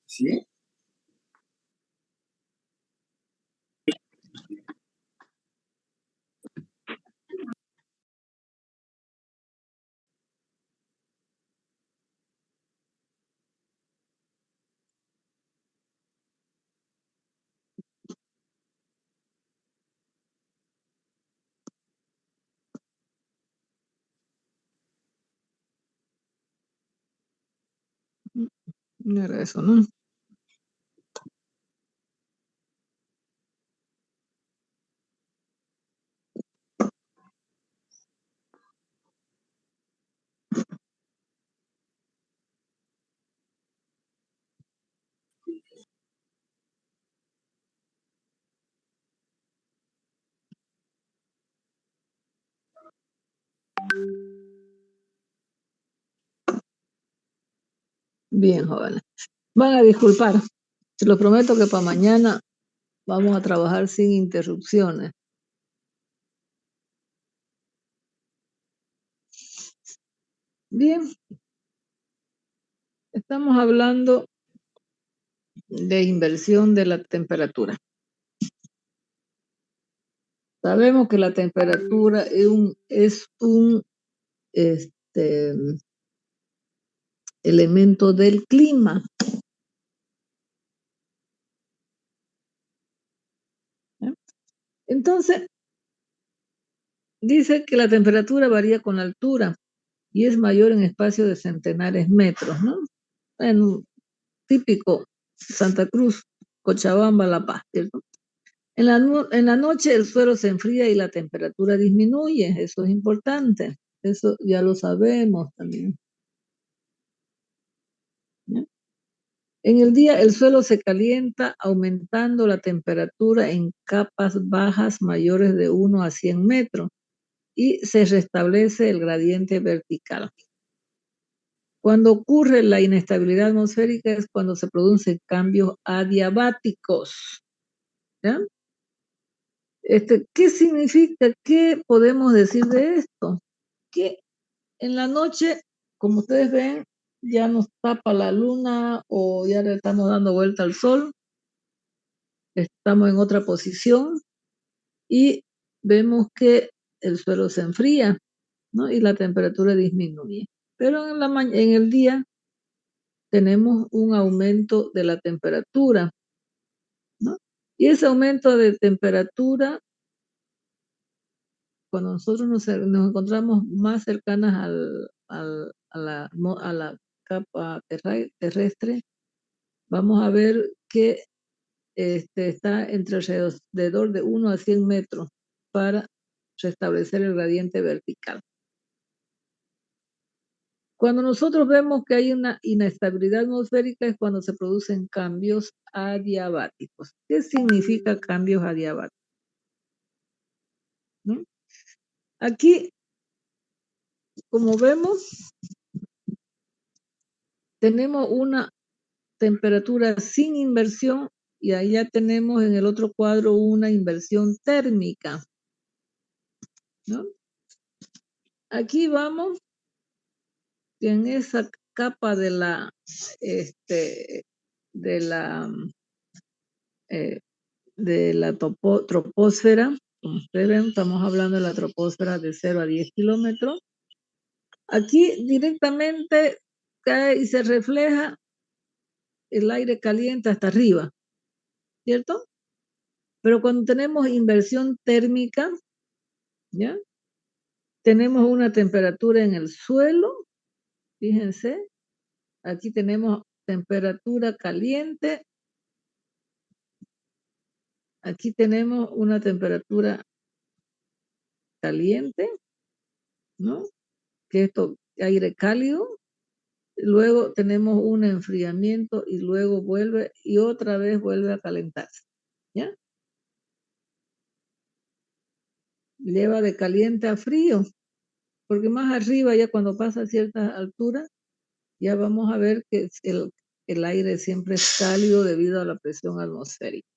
¿Sí? No era eso, ¿no? Bien, jóvenes. Van a disculpar. Se lo prometo que para mañana vamos a trabajar sin interrupciones. Bien. Estamos hablando de inversión de la temperatura. Sabemos que la temperatura es un elemento del clima. ¿Eh? Entonces, dice que la temperatura varía con la altura y es mayor en espacios de centenares metros, ¿no? En típico Santa Cruz, Cochabamba, La Paz, ¿cierto? En la noche el suelo se enfría y la temperatura disminuye, eso es importante, eso ya lo sabemos también. ¿Ya? En el día el suelo se calienta aumentando la temperatura en capas bajas mayores de 1 a 100 metros y se restablece el gradiente vertical. Cuando ocurre la inestabilidad atmosférica es cuando se producen cambios adiabáticos. ¿Ya? ¿Qué significa? ¿Qué podemos decir de esto? Que en la noche, como ustedes ven, ya nos tapa la luna o ya le estamos dando vuelta al sol, estamos en otra posición y vemos que el suelo se enfría, ¿no? Y la temperatura disminuye. Pero en el día tenemos un aumento de la temperatura, ¿no? Y ese aumento de temperatura, cuando nosotros nos encontramos más cercanas a la capa terrestre, vamos a ver que está entre alrededor de 1 a 100 metros para restablecer el gradiente vertical. Cuando nosotros vemos que hay una inestabilidad atmosférica es cuando se producen cambios adiabáticos. ¿Qué significa cambios adiabáticos? ¿No? Aquí, como vemos, tenemos una temperatura sin inversión y allá tenemos en el otro cuadro una inversión térmica, ¿no? Aquí vamos en esa capa de la de la troposfera, como ustedes ven, estamos hablando de la troposfera de 0 a 10 kilómetros. Aquí directamente cae y se refleja el aire caliente hasta arriba, ¿cierto? Pero cuando tenemos inversión térmica, ¿ya? Tenemos una temperatura en el suelo, fíjense, aquí tenemos temperatura caliente, aquí tenemos una temperatura caliente, ¿no? Que esto, aire cálido, luego tenemos un enfriamiento y luego vuelve y otra vez vuelve a calentarse, ¿ya? Lleva de caliente a frío, porque más arriba ya cuando pasa a cierta altura, ya vamos a ver que el aire siempre es cálido debido a la presión atmosférica,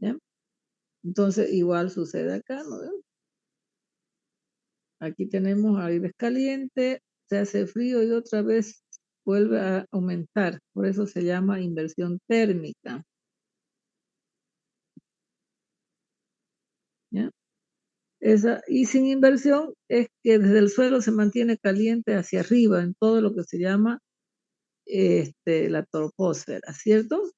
¿ya? Entonces igual sucede acá, ¿no? Aquí tenemos aire caliente, se hace frío y otra vez vuelve a aumentar. Por eso se llama inversión térmica. ¿Ya? Y sin inversión es que desde el suelo se mantiene caliente hacia arriba en todo lo que se llama la troposfera, ¿cierto?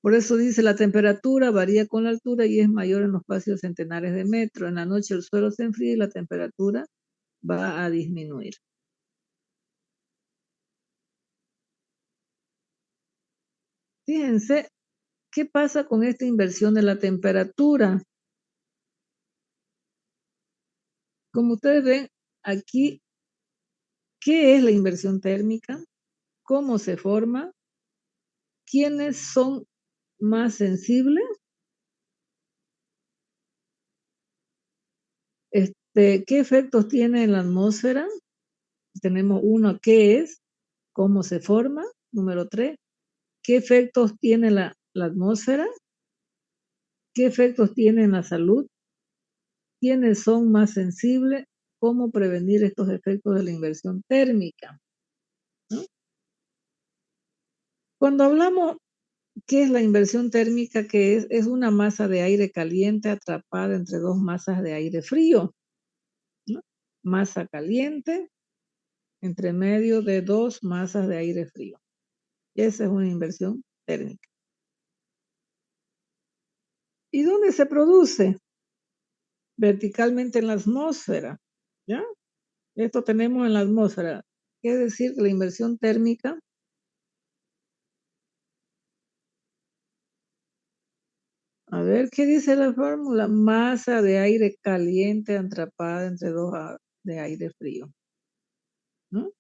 Por eso dice la temperatura varía con la altura y es mayor en los espacios centenares de metros. En la noche el suelo se enfría y la temperatura va a disminuir. Fíjense, ¿qué pasa con esta inversión de la temperatura? Como ustedes ven aquí, ¿qué es la inversión térmica? ¿Cómo se forma? ¿Quiénes son más sensibles? ¿Qué efectos tiene en la atmósfera? Tenemos uno, ¿qué es? ¿Cómo se forma? Número 3, ¿qué efectos tiene la atmósfera? ¿Qué efectos tiene en la salud? ¿Quiénes son más sensibles? ¿Cómo prevenir estos efectos de la inversión térmica? ¿No? Cuando hablamos, ¿qué es la inversión térmica? Que es una masa de aire caliente atrapada entre dos masas de aire frío, ¿no? Masa caliente entre medio de dos masas de aire frío. Esa es una inversión térmica. ¿Y dónde se produce? Verticalmente en la atmósfera, ¿ya? Esto tenemos en la atmósfera. Quiere decir que la inversión térmica, a ver, ¿qué dice la fórmula? Masa de aire caliente atrapada entre dos de aire frío, ¿no?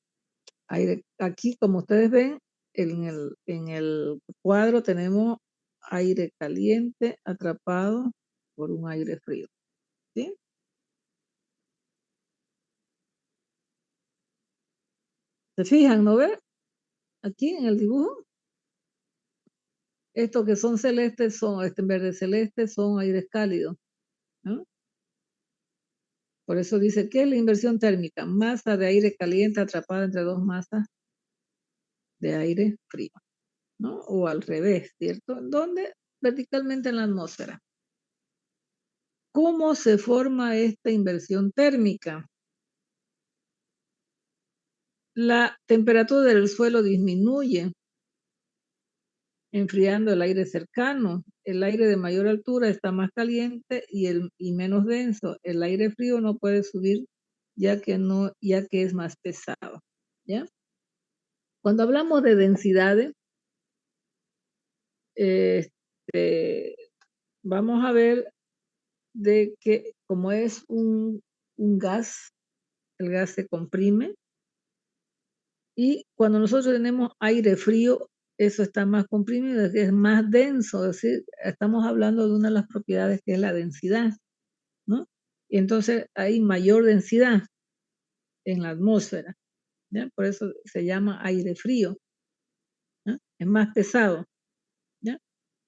Aquí, como ustedes ven, en el cuadro tenemos aire caliente atrapado por un aire frío, ¿sí? ¿Se fijan, no ven? Aquí en el dibujo, estos que son celestes son, en verde celeste, son aires cálidos, ¿no? Por eso dice que la inversión térmica, masa de aire caliente atrapada entre dos masas de aire frío, ¿no? O al revés, ¿cierto? ¿Dónde? Verticalmente en la atmósfera. ¿Cómo se forma esta inversión térmica? La temperatura del suelo disminuye, enfriando el aire cercano. El aire de mayor altura está más caliente y menos denso. El aire frío no puede subir ya que es más pesado, ¿ya? Cuando hablamos de densidades, este, vamos a ver de que como es un gas, el gas se comprime y cuando nosotros tenemos aire frío, eso está más comprimido, es más denso, es decir, estamos hablando de una de las propiedades que es la densidad, ¿no? Y entonces hay mayor densidad en la atmósfera, ¿ya? Por eso se llama aire frío, ¿no? Es más pesado, ¿ya?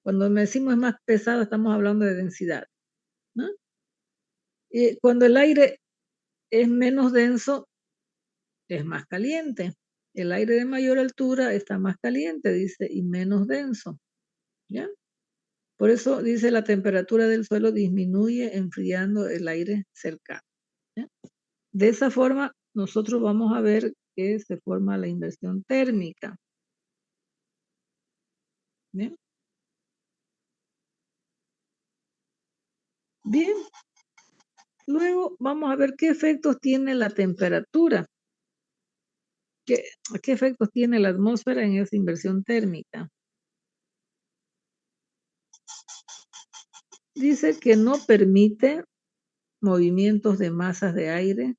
Cuando me decimos es más pesado, estamos hablando de densidad, ¿no? Y cuando el aire es menos denso, es más caliente. El aire de mayor altura está más caliente, dice, y menos denso, ¿ya? Por eso dice la temperatura del suelo disminuye enfriando el aire cercano, ¿ya? De esa forma, nosotros vamos a ver que se forma la inversión térmica, ¿bien? Bien, luego vamos a ver qué efectos tiene la temperatura, qué, qué efectos tiene la atmósfera en esa inversión térmica. Dice que no permite movimientos de masas de aire,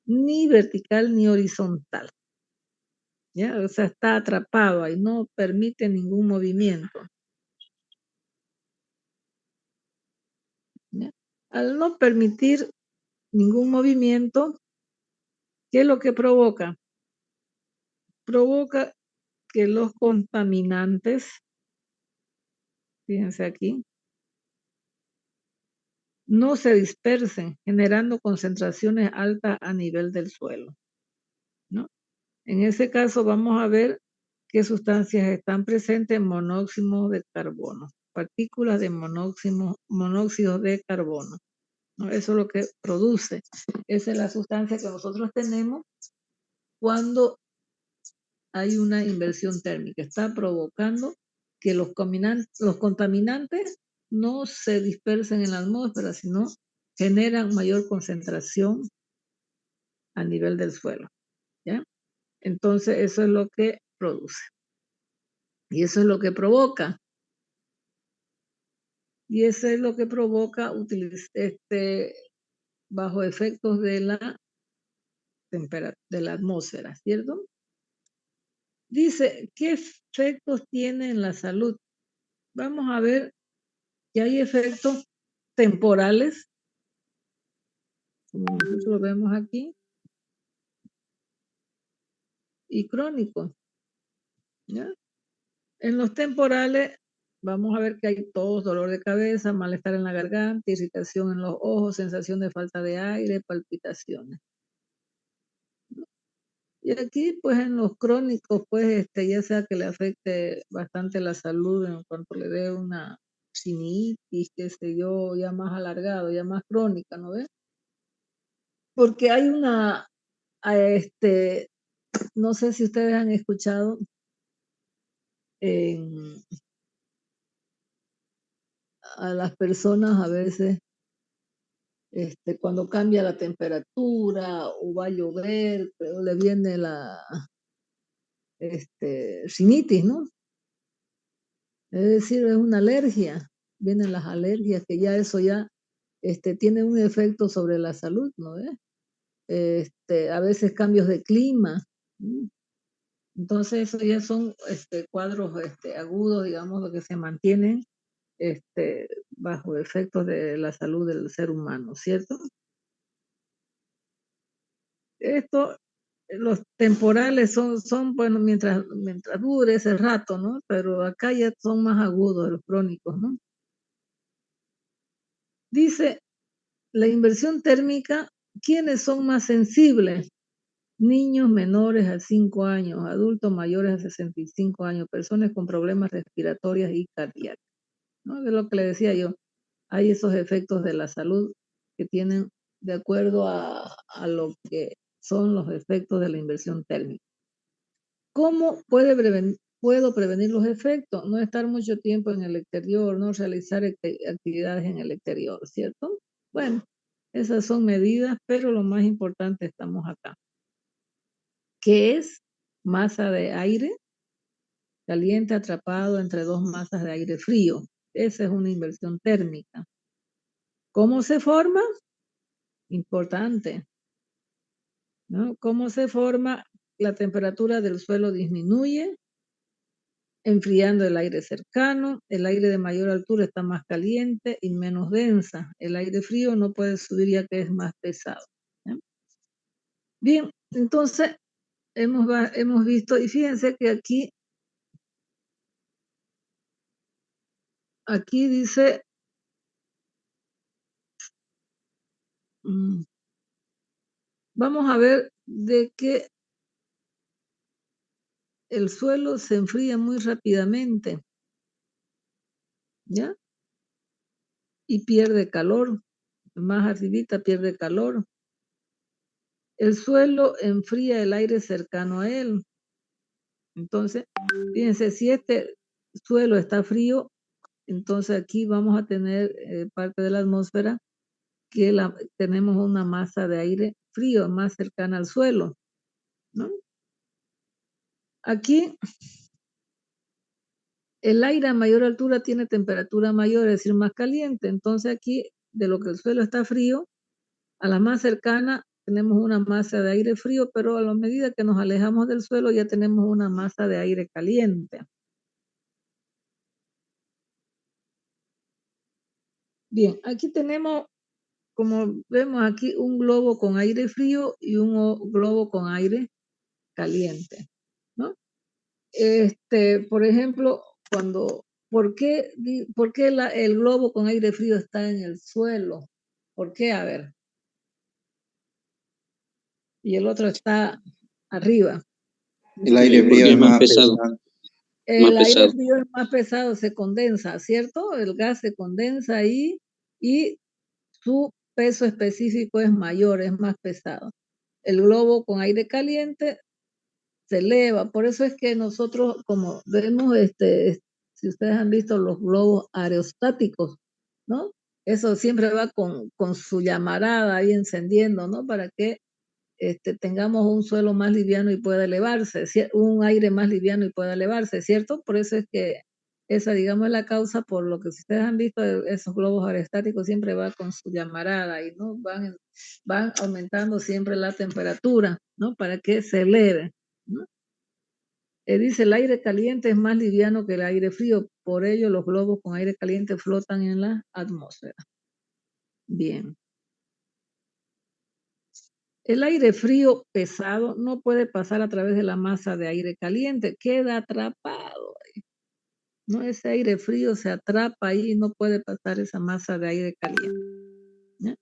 ni vertical ni horizontal, ¿ya? O sea, está atrapado ahí, no permite ningún movimiento, ¿ya? Al no permitir ningún movimiento, ¿qué es lo que provoca? Provoca que los contaminantes, fíjense aquí, no se dispersen, generando concentraciones altas a nivel del suelo. En ese caso vamos a ver qué sustancias están presentes en monóxido de carbono, partículas de monóxido de carbono, ¿no? Eso es lo que produce. Esa es la sustancia que nosotros tenemos cuando hay una inversión térmica. Está provocando que los contaminantes no se dispersen en la atmósfera, sino generan mayor concentración a nivel del suelo, ¿ya? Entonces eso es lo que produce. Y eso es lo que provoca. Y eso es lo que provoca bajo efectos de la temperatura de la atmósfera, ¿cierto? Dice, ¿qué efectos tiene en la salud? Vamos a ver que hay efectos temporales, como nosotros lo vemos aquí, y crónicos, ¿ya? En los temporales vamos a ver que hay tos, dolor de cabeza, malestar en la garganta, irritación en los ojos, sensación de falta de aire, palpitaciones. Y aquí, pues en los crónicos, pues ya sea que le afecte bastante la salud en cuanto le dé una sinitis, qué sé yo, ya más alargado, ya más crónica, ¿no ves? Porque hay a no sé si ustedes han escuchado en- a las personas a veces, cuando cambia la temperatura o va a llover, pero le viene la, sinitis, ¿no? Es decir, es una alergia, vienen las alergias, que ya eso ya tiene un efecto sobre la salud, ¿no ves? A veces cambios de clima. ¿No? Entonces, eso ya son cuadros agudos, digamos, lo que se mantienen bajo efectos de la salud del ser humano, ¿cierto? Esto, los temporales bueno, mientras dure ese rato, ¿no? Pero acá ya son más agudos los crónicos, ¿no? Dice, la inversión térmica, ¿quiénes son más sensibles? Niños menores a 5 años, adultos mayores a 65 años, personas con problemas respiratorios y cardíacos, ¿no? De lo que le decía yo, hay esos efectos de la salud que tienen de acuerdo a lo que son los efectos de la inversión térmica. ¿Cómo puedo prevenir los efectos? No estar mucho tiempo en el exterior, no realizar actividades en el exterior, ¿cierto? Bueno, esas son medidas, pero lo más importante estamos acá, que es masa de aire caliente atrapado entre dos masas de aire frío. Esa es una inversión térmica. ¿Cómo se forma? Importante, ¿no? ¿Cómo se forma? La temperatura del suelo disminuye, enfriando el aire cercano. El aire de mayor altura está más caliente y menos densa. El aire frío no puede subir ya que es más pesado, ¿ya? Bien, entonces hemos visto, y fíjense que aquí dice, vamos a ver de que el suelo se enfría muy rápidamente, ¿ya? Y pierde calor, más arribita pierde calor. El suelo enfría el aire cercano a él. Entonces, fíjense, si este suelo está frío, entonces aquí vamos a tener parte de la atmósfera que tenemos una masa de aire frío más cercana al suelo, ¿no? Aquí el aire a mayor altura tiene temperatura mayor, es decir, más caliente. Entonces aquí, de lo que el suelo está frío, a la más cercana tenemos una masa de aire frío, pero a la medida que nos alejamos del suelo ya tenemos una masa de aire caliente. Bien, aquí tenemos, como vemos aquí, un globo con aire frío y un globo con aire caliente, ¿no? Por ejemplo, ¿por qué el globo con aire frío está en el suelo? ¿Por qué? A ver, y el otro está arriba. El aire frío es más pesado. El aire frío es más pesado, se condensa, ¿cierto? El gas se condensa ahí y su peso específico es mayor, es más pesado. El globo con aire caliente se eleva, por eso es que nosotros, como vemos, si ustedes han visto los globos aerostáticos, ¿no? Eso siempre va con su llamarada ahí encendiendo, ¿no? Para que tengamos un suelo más liviano y pueda elevarse, un aire más liviano y pueda elevarse, ¿cierto? Por eso es que esa, digamos, es la causa por lo que si ustedes han visto, esos globos aerostáticos siempre va con su llamarada y no van aumentando siempre la temperatura, ¿no? Para que se eleve, ¿no? Dice, el aire caliente es más liviano que el aire frío, por ello los globos con aire caliente flotan en la atmósfera. Bien. El aire frío pesado no puede pasar a través de la masa de aire caliente, queda atrapado ahí, ¿no? Ese aire frío se atrapa ahí y no puede pasar esa masa de aire caliente, ¿ya?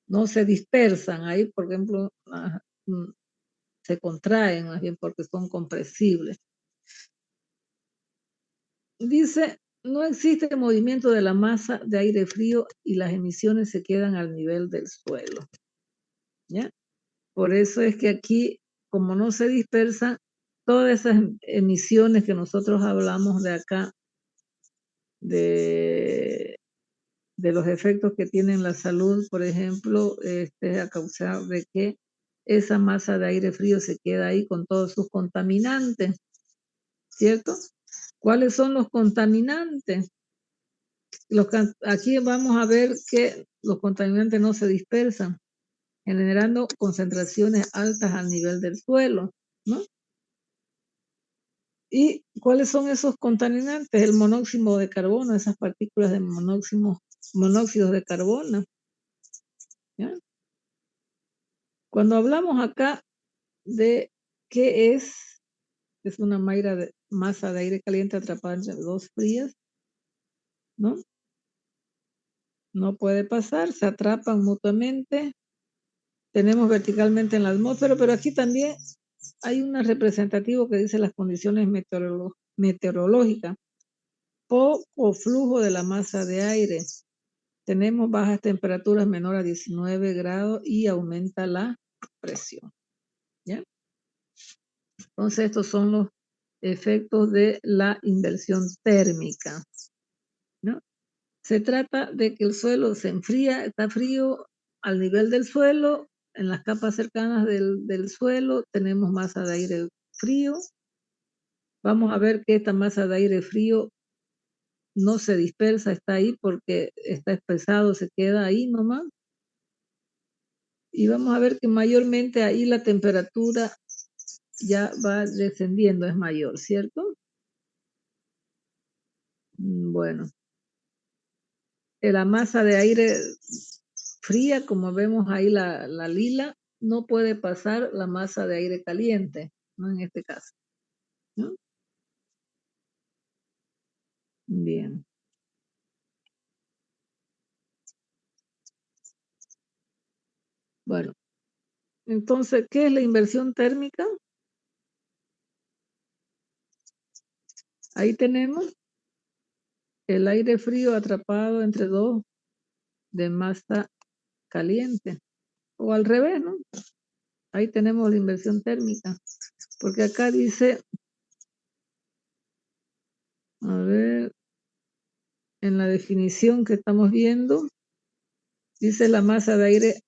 No se dispersan ahí, por ejemplo, se contraen más bien porque son compresibles. Dice, no existe movimiento de la masa de aire frío y las emisiones se quedan al nivel del suelo, ¿ya? Por eso es que aquí, como no se dispersan, todas esas emisiones que nosotros hablamos de acá, de los efectos que tiene en la salud, por ejemplo, a causa de que esa masa de aire frío se queda ahí con todos sus contaminantes, ¿cierto? ¿Cuáles son los contaminantes? Aquí vamos a ver que los contaminantes no se dispersan, generando concentraciones altas al nivel del suelo, ¿no? ¿Y cuáles son esos contaminantes? El monóxido de carbono, esas partículas de monóxidos de carbono, ¿ya? Cuando hablamos acá de qué es una masa de aire caliente atrapada entre dos frías, ¿no? No puede pasar, se atrapan mutuamente, tenemos verticalmente en la atmósfera, pero aquí también hay un representativo que dice las condiciones meteorológicas, poco flujo de la masa de aire. Tenemos bajas temperaturas menor a 19 grados y aumenta la presión, ¿ya? Entonces estos son los efectos de la inversión térmica, ¿no? Se trata de que el suelo se enfría, está frío al nivel del suelo, en las capas cercanas del suelo tenemos masa de aire frío. Vamos a ver que esta masa de aire frío no se dispersa, está ahí porque está espesado, se queda ahí nomás. Y vamos a ver que mayormente ahí la temperatura ya va descendiendo, es mayor, ¿cierto? Bueno, la masa de aire fría, como vemos ahí la lila, no puede pasar la masa de aire caliente, ¿no? En este caso, ¿no? Bien. Bueno, entonces, ¿qué es la inversión térmica? Ahí tenemos el aire frío atrapado entre dos de masa caliente, o al revés, ¿no? Ahí tenemos la inversión térmica, porque acá dice, a ver, en la definición que estamos viendo, dice la masa de aire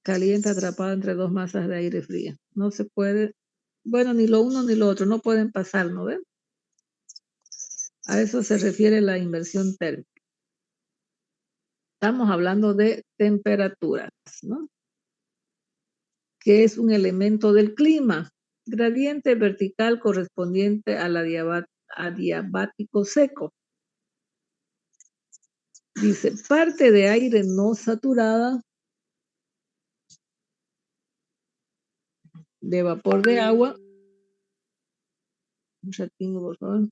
caliente atrapada entre dos masas de aire fría. No se puede, bueno, ni lo uno ni lo otro, no pueden pasar, ¿no ven? A eso se refiere la inversión térmica. Estamos hablando de temperaturas, ¿no? Que es un elemento del clima. Gradiente vertical correspondiente al adiabático seco. Dice, parte de aire no saturada de vapor de agua. Un ratinho, por favor.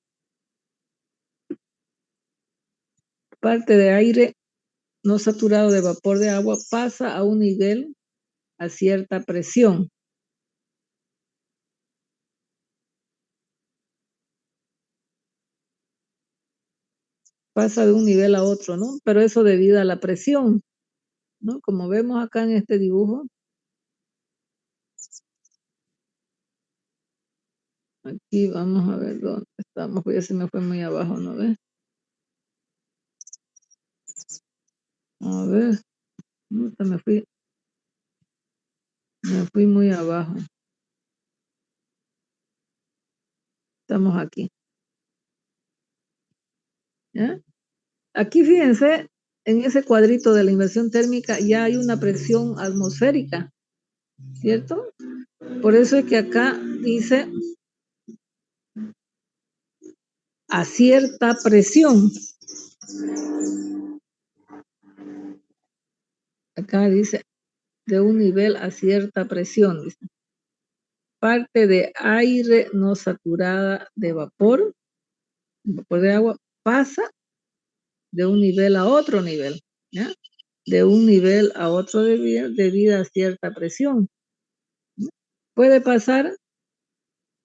Parte de aire no saturado de vapor de agua pasa a un nivel a cierta presión. pasa de un nivel a otro, ¿no? Pero eso debido a la presión, ¿no? Como vemos acá en este dibujo, aquí vamos a ver dónde estamos, porque ya se me fue muy abajo, ¿no ves? A ver, me fui muy abajo. Estamos aquí. ¿Ya? Aquí fíjense, en ese cuadrito de la inversión térmica ya hay una presión atmosférica, ¿cierto? Por eso es que acá dice a cierta presión. Acá dice de un nivel a cierta presión, dice. Parte de aire no saturada de vapor de agua, pasa de un nivel a otro nivel, ¿ya? De un nivel a otro debido a cierta presión. ¿Ya? Puede pasar,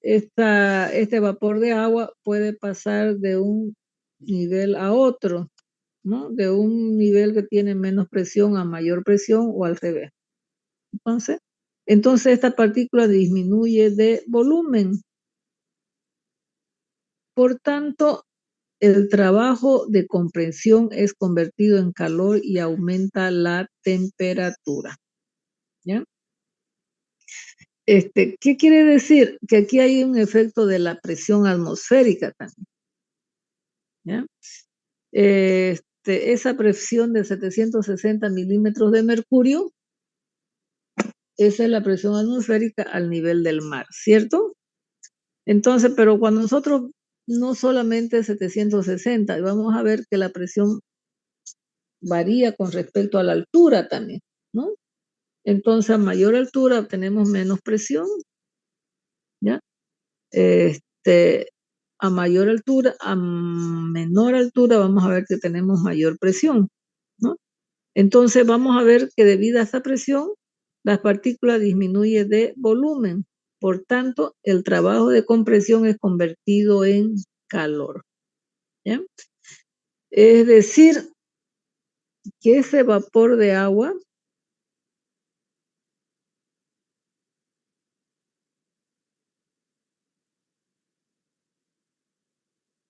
este vapor de agua puede pasar de un nivel a otro, ¿no? De un nivel que tiene menos presión a mayor presión o al revés. Entonces esta partícula disminuye de volumen. Por tanto, el trabajo de compresión es convertido en calor y aumenta la temperatura. ¿Ya? ¿Qué quiere decir? Que aquí hay un efecto de la presión atmosférica también. ¿Ya? Esa presión de 760 milímetros de mercurio, esa es la presión atmosférica al nivel del mar, ¿cierto? Entonces, pero cuando nosotros no solamente 760, vamos a ver que la presión varía con respecto a la altura también, ¿no? Entonces, a mayor altura tenemos menos presión, ¿ya? A mayor altura, a menor altura, vamos a ver que tenemos mayor presión, ¿no? Entonces, vamos a ver que debido a esta presión, las partículas disminuyen de volumen. Por tanto, el trabajo de compresión es convertido en calor, ¿ya? Es decir, que ese vapor de agua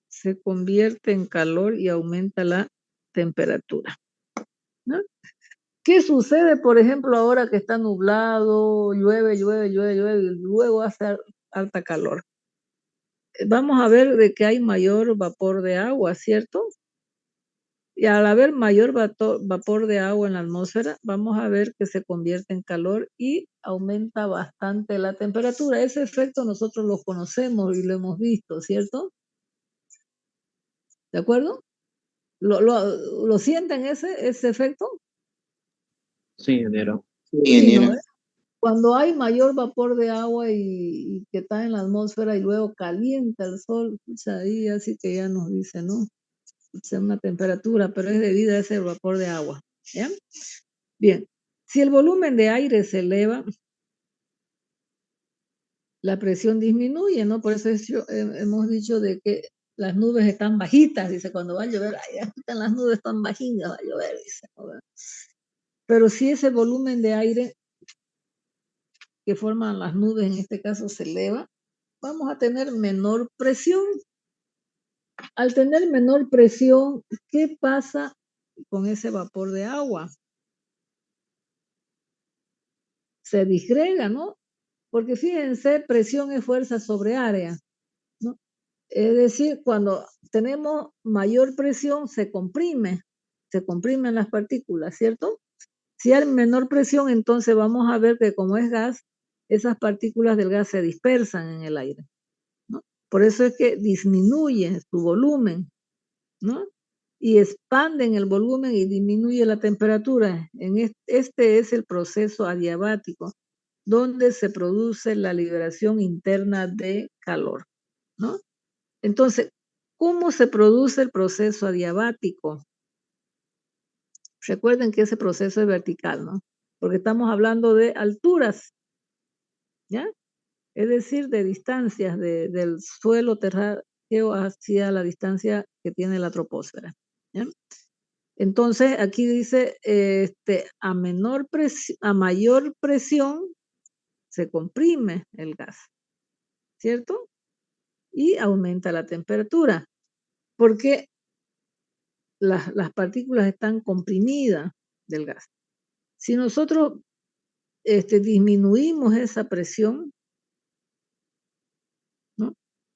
se convierte en calor y aumenta la temperatura, ¿no? ¿Qué sucede, por ejemplo, ahora que está nublado, llueve, llueve, llueve, llueve, y luego hace alta calor? Vamos a ver de que hay mayor vapor de agua, ¿cierto? Y al haber mayor vapor de agua en la atmósfera, vamos a ver que se convierte en calor y aumenta bastante la temperatura. Ese efecto nosotros lo conocemos y lo hemos visto, ¿cierto? ¿De acuerdo? ¿Lo sienten ese efecto? Sí, ingeniero. Sí, ¿no? Cuando hay mayor vapor de agua y que está en la atmósfera y luego calienta el sol, pues ahí así que ya nos dice, ¿no? Es una temperatura, pero es debido a ese vapor de agua, ¿ya? Bien, si el volumen de aire se eleva, la presión disminuye, ¿no? Por eso hemos dicho de que las nubes están bajitas, dice, cuando va a llover, ay, aquí están las nubes tan bajitas, va a llover, dice, ¿no? Pero si ese volumen de aire que forman las nubes, en este caso, se eleva, vamos a tener menor presión. Al tener menor presión, ¿qué pasa con ese vapor de agua? Se disgrega, ¿no? Porque fíjense, presión es fuerza sobre área, ¿no? Es decir, cuando tenemos mayor presión, se comprimen las partículas, ¿cierto? Si hay menor presión, entonces vamos a ver que como es gas, esas partículas del gas se dispersan en el aire, ¿no? Por eso es que disminuye su volumen, ¿no? Y expanden el volumen y disminuye la temperatura. Este es el proceso adiabático, donde se produce la liberación interna de calor, ¿no? Entonces, ¿cómo se produce el proceso adiabático? Recuerden que ese proceso es vertical, ¿no? Porque estamos hablando de alturas, ¿ya? Es decir, de distancias del suelo terráqueo hacia la distancia que tiene la troposfera. ¿ya? Entonces, aquí dice, a mayor presión se comprime el gas, ¿cierto? Y aumenta la temperatura, porque las partículas están comprimidas del gas. Si nosotros disminuimos esa presión, ¿no?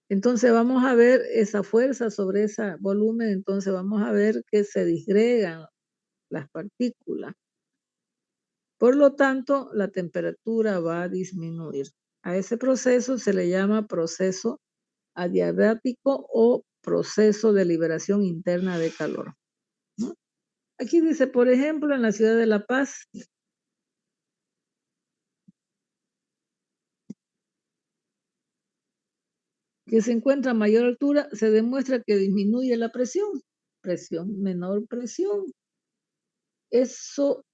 Entonces vamos a ver esa fuerza sobre ese volumen, entonces vamos a ver que se disgregan las partículas. Por lo tanto, la temperatura va a disminuir. A ese proceso se le llama proceso adiabático o proceso de liberación interna de calor, ¿no? Aquí dice, por ejemplo, en la ciudad de La Paz, que se encuentra a mayor altura, se demuestra que disminuye la presión. Menor presión.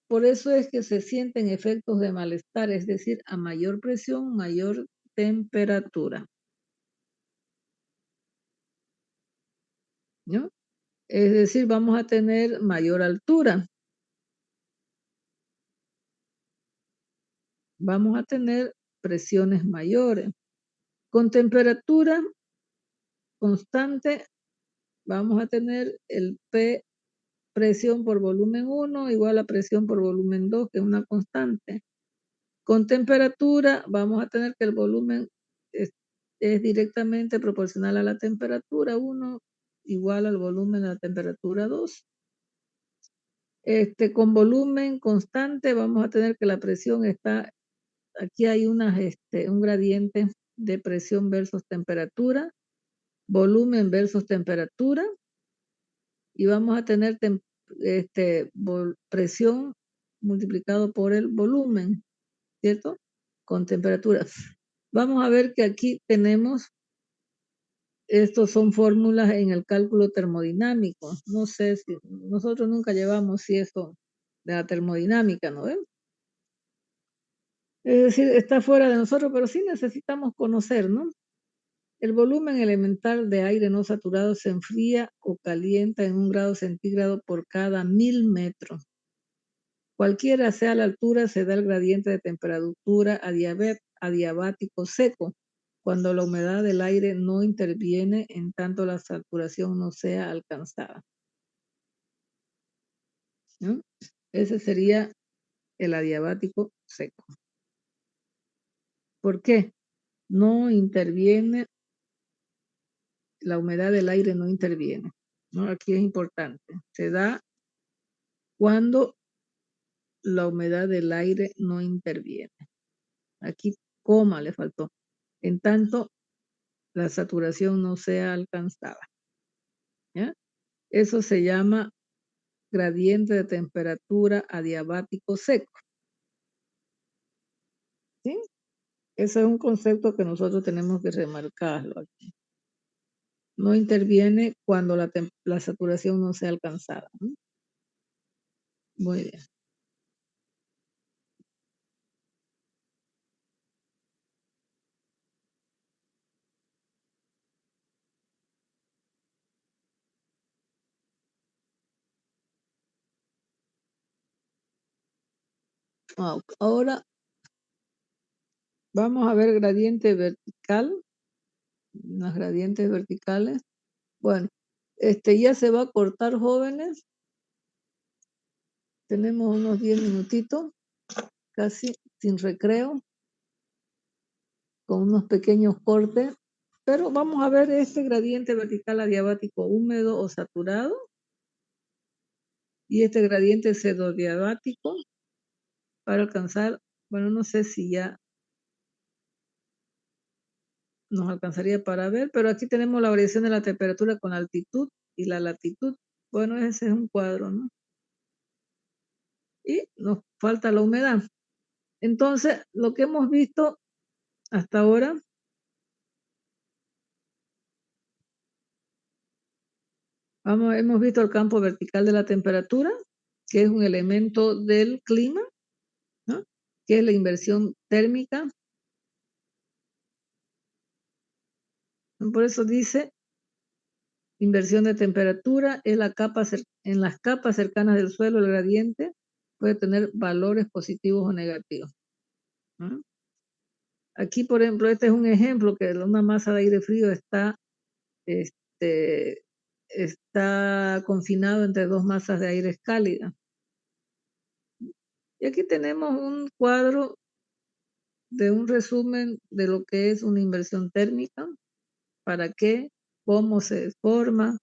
Por eso es que se sienten efectos de malestar, es decir, a mayor presión, mayor temperatura, ¿no? Es decir, vamos a tener mayor altura. Vamos a tener presiones mayores. Con temperatura constante, vamos a tener el P, presión por volumen 1, igual a presión por volumen 2, que es una constante. Con temperatura, vamos a tener que el volumen es directamente proporcional a la temperatura 1, igual al volumen de la temperatura 2. Con volumen constante, vamos a tener que la presión está, aquí hay un gradiente de presión versus temperatura, volumen versus temperatura, y vamos a tener presión multiplicado por el volumen, ¿cierto? Con temperatura. Vamos a ver que aquí tenemos, estos son fórmulas en el cálculo termodinámico. No sé si nosotros nunca llevamos eso de la termodinámica, ¿no ven? Es decir, está fuera de nosotros, pero sí necesitamos conocer, ¿no? El volumen elemental de aire no saturado se enfría o calienta en 1 grado centígrado por cada 1000 metros. Cualquiera sea la altura, se da el gradiente de temperatura adiabático seco, cuando la humedad del aire no interviene en tanto la saturación no sea alcanzada, ¿no? Ese sería el adiabático seco. ¿Por qué? No interviene, la humedad del aire no interviene, ¿no? Aquí es importante. Se da cuando la humedad del aire no interviene. Aquí, coma le faltó. En tanto, la saturación no sea alcanzada, ¿ya? Eso se llama gradiente de temperatura adiabático seco, ¿sí? Ese es un concepto que nosotros tenemos que remarcarlo aquí. No interviene cuando la saturación no sea alcanzada, ¿no? Muy bien. Ahora vamos a ver gradiente vertical, unos gradientes verticales. Bueno, ya se va a cortar, jóvenes. Tenemos unos 10 minutitos, casi sin recreo, con unos pequeños cortes, pero vamos a ver este gradiente vertical adiabático húmedo o saturado y este gradiente pseudodiabático para alcanzar, bueno, no sé si ya nos alcanzaría para ver, pero aquí tenemos la variación de la temperatura con la altitud y la latitud. Bueno, ese es un cuadro, ¿no? Y nos falta la humedad. Entonces, lo que hemos visto hasta ahora, hemos visto el campo vertical de la temperatura, que es un elemento del clima, ¿no? Que es la inversión térmica. Por eso dice Inversión de temperatura es en las capas cercanas del suelo, el gradiente puede tener valores positivos o negativos. ¿Mm? Aquí, por ejemplo, este es un ejemplo que una masa de aire frío está confinado entre dos masas de aire cálidas. Y aquí tenemos un cuadro de un resumen de lo que es una inversión térmica, para qué, cómo se forma,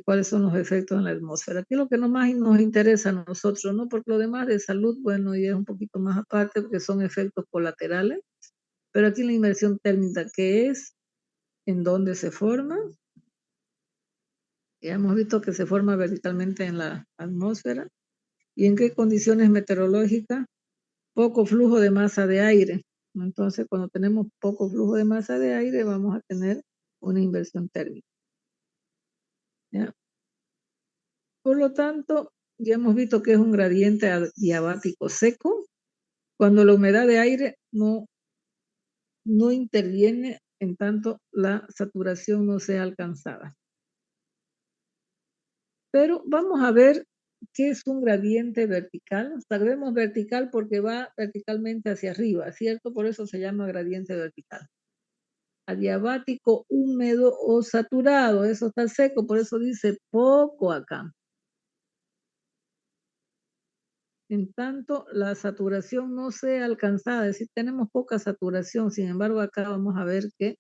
cuáles son los efectos en la atmósfera. Aquí lo que más nos interesa a nosotros, ¿no? Porque lo demás de salud, bueno, ya es un poquito más aparte porque son efectos colaterales, pero aquí la inversión térmica, ¿qué es? ¿En dónde se forma? Ya hemos visto que se forma verticalmente en la atmósfera. ¿Y en qué condiciones meteorológicas? Poco flujo de masa de aire. Entonces, cuando tenemos poco flujo de masa de aire, vamos a tener una inversión térmica. ¿Ya? Por lo tanto, ya hemos visto que es un gradiente adiabático seco, cuando la humedad de aire no interviene, en tanto la saturación no sea alcanzada. Pero vamos a ver qué es un gradiente vertical. Sabemos vertical porque va verticalmente hacia arriba, ¿cierto? Por eso se llama gradiente vertical. Adiabático, húmedo o saturado, eso está seco, por eso dice poco acá. En tanto, la saturación no sea alcanzada, es decir, tenemos poca saturación, sin embargo, acá vamos a ver que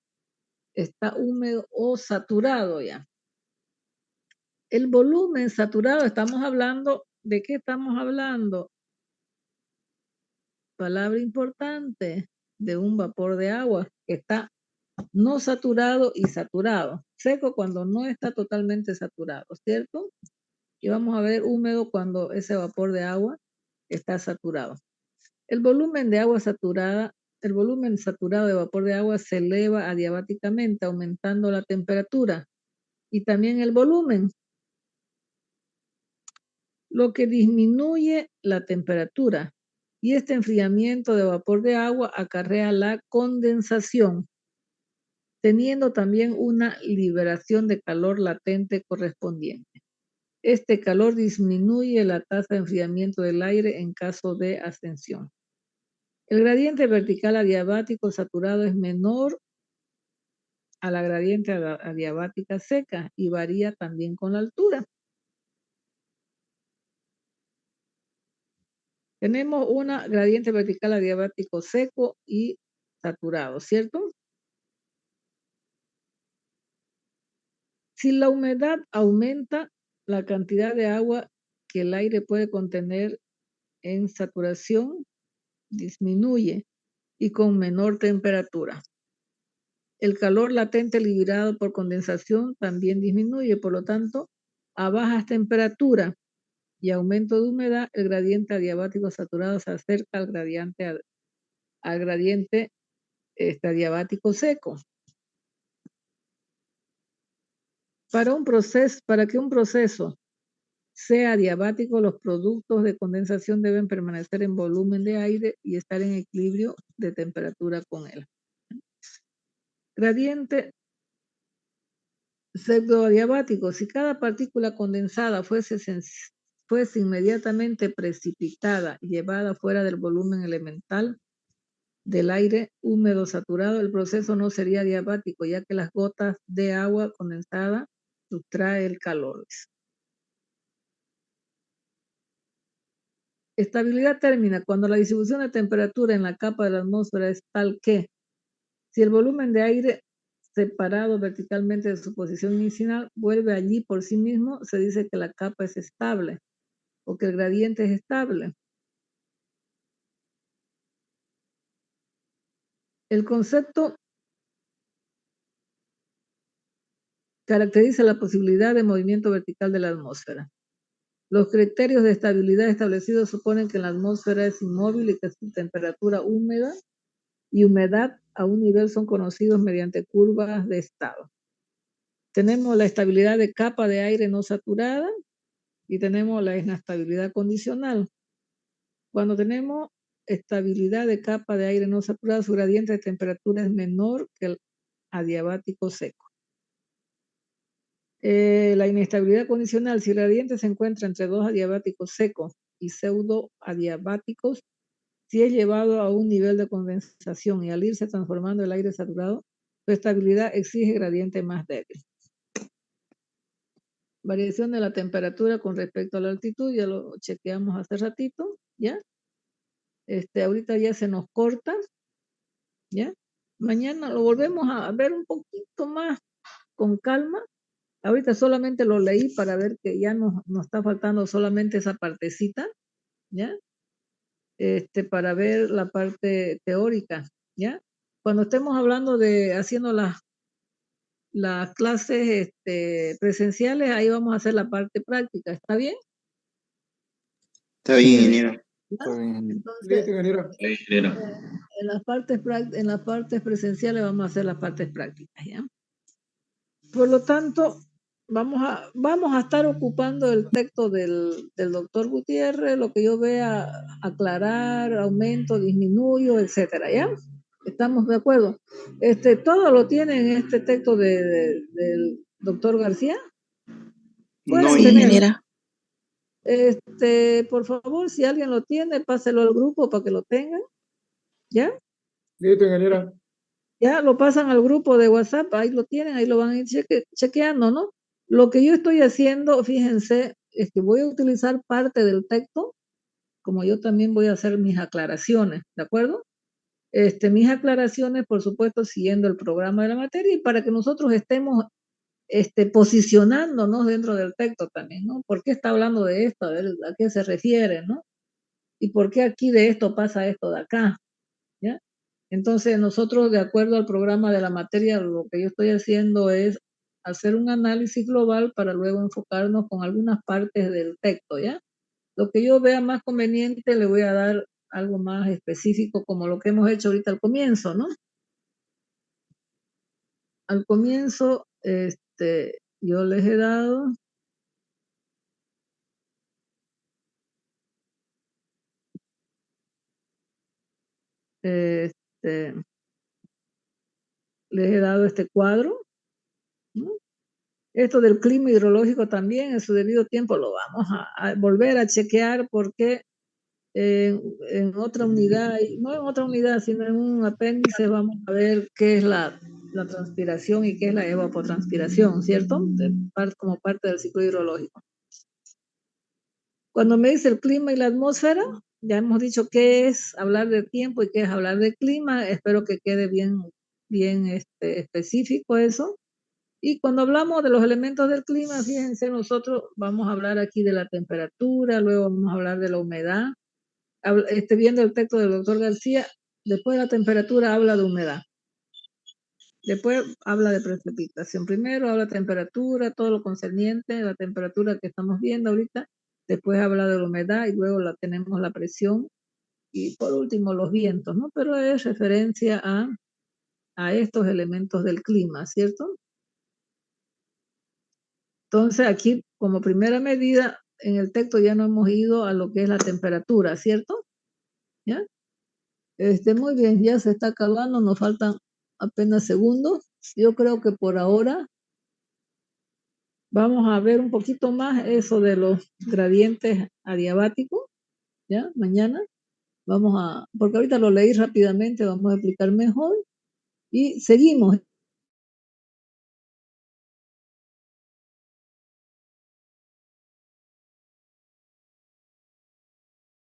está húmedo o saturado ya. El volumen saturado, estamos hablando, ¿de qué estamos hablando? Palabra importante, de un vapor de agua que está no saturado y saturado. Seco cuando no está totalmente saturado, ¿cierto? Y vamos a ver húmedo cuando ese vapor de agua está saturado. El volumen de agua saturada, el volumen saturado de vapor de agua se eleva adiabáticamente, aumentando la temperatura y también el volumen, lo que disminuye la temperatura. Y este enfriamiento de vapor de agua acarrea la condensación, teniendo también una liberación de calor latente correspondiente. Este calor disminuye la tasa de enfriamiento del aire en caso de ascensión. El gradiente vertical adiabático saturado es menor a la gradiente adiabática seca y varía también con la altura. Tenemos una gradiente vertical adiabático seco y saturado, ¿cierto? Si la humedad aumenta, la cantidad de agua que el aire puede contener en saturación disminuye y con menor temperatura. El calor latente liberado por condensación también disminuye, por lo tanto, a bajas temperaturas y aumento de humedad, el gradiente adiabático saturado se acerca al gradiente adiabático seco. Para que un proceso sea adiabático, los productos de condensación deben permanecer en volumen de aire y estar en equilibrio de temperatura con él. Gradiente pseudoadiabático. Si cada partícula condensada fuese inmediatamente precipitada y llevada fuera del volumen elemental del aire húmedo saturado, el proceso no sería adiabático, ya que las gotas de agua condensada sustrae el calor. Estabilidad térmica, cuando la distribución de temperatura en la capa de la atmósfera es tal que, si el volumen de aire separado verticalmente de su posición inicial vuelve allí por sí mismo, se dice que la capa es estable o que el gradiente es estable. El concepto caracteriza la posibilidad de movimiento vertical de la atmósfera. Los criterios de estabilidad establecidos suponen que la atmósfera es inmóvil y que su temperatura húmeda y humedad a un nivel son conocidos mediante curvas de estado. Tenemos la estabilidad de capa de aire no saturada y tenemos la inestabilidad condicional. Cuando tenemos estabilidad de capa de aire no saturada, su gradiente de temperatura es menor que el adiabático seco. La inestabilidad condicional, si el gradiente se encuentra entre dos adiabáticos secos y pseudoadiabáticos, si es llevado a un nivel de condensación y al irse transformando el aire saturado, su estabilidad exige gradiente más débil. Variación de la temperatura con respecto a la altitud, ya lo chequeamos hace ratito, ¿ya? Ahorita ya se nos corta, ¿ya? Mañana lo volvemos a ver un poquito más con calma. Ahorita solamente lo leí para ver que ya nos está faltando solamente esa partecita, ¿ya? Para ver la parte teórica, ¿ya? Cuando estemos hablando de haciendo las clases presenciales, ahí vamos a hacer la parte práctica, ¿está bien? Está bien, ingeniero. Entonces, en las partes presenciales vamos a hacer las partes prácticas, ¿ya? Por lo tanto, vamos a estar ocupando el texto del doctor Gutiérrez, lo que yo vea, aclarar, aumento, disminuyo, etcétera, ¿ya? ¿Estamos de acuerdo? ¿Todo lo tiene en este texto del doctor García? No, Sí, ingeniero. Por favor, si alguien lo tiene, páselo al grupo para que lo tengan, ¿ya? Listo, ingeniera. Ya lo pasan al grupo de WhatsApp, ahí lo tienen, ahí lo van a ir chequeando, ¿no? Lo que yo estoy haciendo, fíjense, es que voy a utilizar parte del texto, como yo también voy a hacer mis aclaraciones, ¿de acuerdo? Mis aclaraciones, por supuesto, siguiendo el programa de la materia y para que nosotros estemos posicionándonos dentro del texto también, ¿no? ¿Por qué está hablando de esto? A ver, ¿a qué se refiere, no? ¿Y por qué aquí de esto pasa esto de acá? ¿Ya? Entonces, nosotros, de acuerdo al programa de la materia, lo que yo estoy haciendo es hacer un análisis global para luego enfocarnos con algunas partes del texto, ¿ya? Lo que yo vea más conveniente, le voy a dar algo más específico, como lo que hemos hecho ahorita al comienzo, ¿no? Al comienzo, yo les he dado... les he dado este cuadro, ¿no? Esto del clima hidrológico también en su debido tiempo lo vamos a volver a chequear porque en otra unidad, no en otra unidad, sino en un apéndice vamos a ver qué es la transpiración y qué es la evapotranspiración, ¿cierto? Como parte del ciclo hidrológico. Cuando me dice el clima y la atmósfera, ya hemos dicho qué es hablar de tiempo y qué es hablar de clima. Espero que quede bien específico eso. Y cuando hablamos de los elementos del clima, fíjense, nosotros vamos a hablar aquí de la temperatura, luego vamos a hablar de la humedad. Viendo el texto del doctor García, después de la temperatura habla de humedad. Después habla de precipitación. Primero habla de temperatura, todo lo concerniente a la temperatura que estamos viendo ahorita. Después habla de la humedad y luego tenemos la presión. Y por último los vientos, ¿no? Pero es referencia a estos elementos del clima, ¿cierto? Entonces aquí, como primera medida, en el texto ya no hemos ido a lo que es la temperatura, ¿cierto? ¿Ya? Muy bien, ya se está acabando, nos faltan apenas segundos. Yo creo que por ahora vamos a ver un poquito más eso de los gradientes adiabáticos, ¿ya? Mañana porque ahorita lo leí rápidamente, vamos a explicar mejor y seguimos.